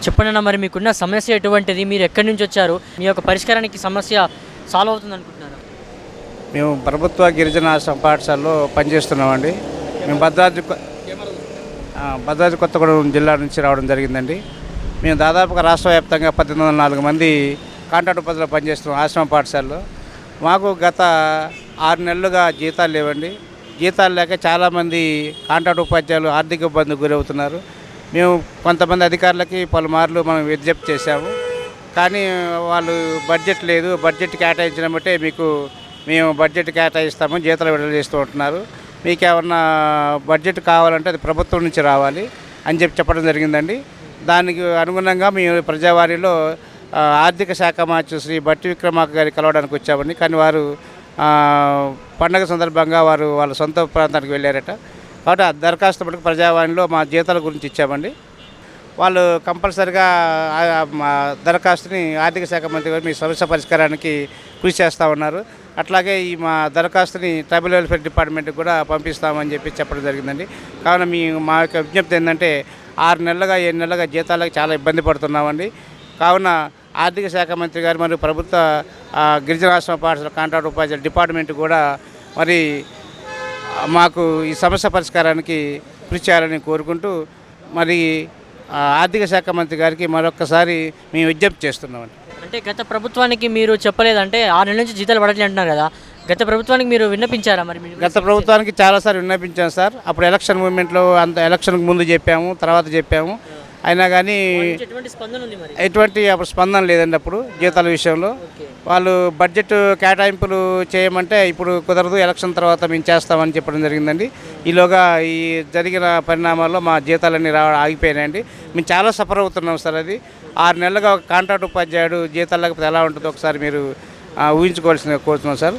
చెప్పండి అన్న, మరి మీకున్న సమస్య ఎటువంటిది? మీరు ఎక్కడి నుంచి వచ్చారు? మీ యొక్క పరిష్కారానికి సమస్య సాల్వ్ అవుతుంది అనుకుంటున్నారా? మేము ప్రభుత్వ గిరిజన ఆశ్రమ పాఠశాలలో పనిచేస్తున్నామండి. మేము భద్రాద్రి కొత్తగూడెం జిల్లా నుంచి రావడం జరిగిందండి. మేము దాదాపుగా రాష్ట్ర వ్యాప్తంగా 1804 మంది కాంట్రాక్ట్ ఉపాధిలో పనిచేస్తున్నాం ఆశ్రమ పాఠశాలలో. మాకు గత 6 నెలలుగా జీతాలు లేవండి. జీతాలు లేక చాలామంది కాంట్రాక్ట్ ఉపాధ్యాయులు ఆర్థిక ఇబ్బందికి గురవుతున్నారు. మేము కొంతమంది అధికారులకి పలుమార్లు మనం విజ్ఞప్తి చేశాము, కానీ వాళ్ళు బడ్జెట్ లేదు, బడ్జెట్ కేటాయించిన బట్టే మేము బడ్జెట్ కేటాయిస్తాము, జీతాలు విడుదల చేస్తూ ఉంటున్నారు, మీకు ఏమన్నా బడ్జెట్ కావాలంటే అది ప్రభుత్వం నుంచి రావాలి అని చెప్పడం జరిగిందండి. దానికి అనుగుణంగా మేము ప్రజావాణిలో ఆర్థిక శాఖ మంత్రి శ్రీ బట్టి విక్రమార్క గారి కలవడానికి వచ్చామండి. కానీ వారు పండగ సందర్భంగా వాళ్ళ సొంత ప్రాంతానికి వెళ్ళారట. కాబట్టి ఆ దరఖాస్తు మటుకు ప్రజావాణిలో మా జీతాల గురించి ఇచ్చామండి. వాళ్ళు కంపల్సరిగా మా దరఖాస్తుని ఆర్థిక శాఖ మంత్రి గారు మీ సమస్య పరిష్కారానికి కృషి చేస్తూ ఉన్నారు. అట్లాగే ఈ మా దరఖాస్తుని ట్రైబల్ వెల్ఫేర్ డిపార్ట్మెంట్కి కూడా పంపిస్తామని చెప్పడం జరిగిందండి. కావున మా యొక్క విజ్ఞప్తి ఏంటంటే 6 నెలలుగా 7 నెలలుగా జీతాలకు చాలా ఇబ్బంది పడుతున్నామండి. కావున ఆర్థిక శాఖ మంత్రి గారు మరియు ప్రభుత్వ గిరిజన ఆశ్రమ పాఠశాల కాంట్రాక్ట్ ఉపాధ్యాయుల డిపార్ట్మెంట్ కూడా మరి మాకు ఈ సమస్య పరిష్కారానికి కృషి చేయాలని కోరుకుంటూ మరి ఆర్థిక శాఖ మంత్రి గారికి మరొక్కసారి మేము విజ్ఞప్తి చేస్తున్నామండి. అంటే గత ప్రభుత్వానికి మీరు చెప్పలేదంటే 6 నెలల నుంచి జీతాలు పడట్లేదు అంటున్నారు కదా, గత ప్రభుత్వానికి మీరు విన్నపించారా? మరి గత ప్రభుత్వానికి చాలాసార్లు విన్నపించాం సార్. అప్పుడు ఎలక్షన్ మూమెంట్లో ఎలక్షన్కి ముందు చెప్పాము, తర్వాత చెప్పాము, అయినా కానీ ఎటువంటి అప్పుడు స్పందన లేదండి. అప్పుడు జీతాల విషయంలో వాళ్ళు బడ్జెట్ కేటాయింపులు చేయమంటే ఇప్పుడు కుదరదు, ఎలక్షన్ తర్వాత మేము చేస్తామని చెప్పడం జరిగిందండి. ఈలోగా ఈ జరిగిన పరిణామాల్లో మా జీతాలన్నీ ఆగిపోయినాయండి. మేము చాలా సఫర్ అవుతున్నాం సార్. అది 6 నెలలుగా ఒక కాంట్రాక్ట్ ఉపాధ్యాయుడు జీతాలు లేకపోతే ఎలా ఉంటుందో ఒకసారి మీరు ఊహించుకోవాల్సిందిగా కోరుతున్నాం సార్.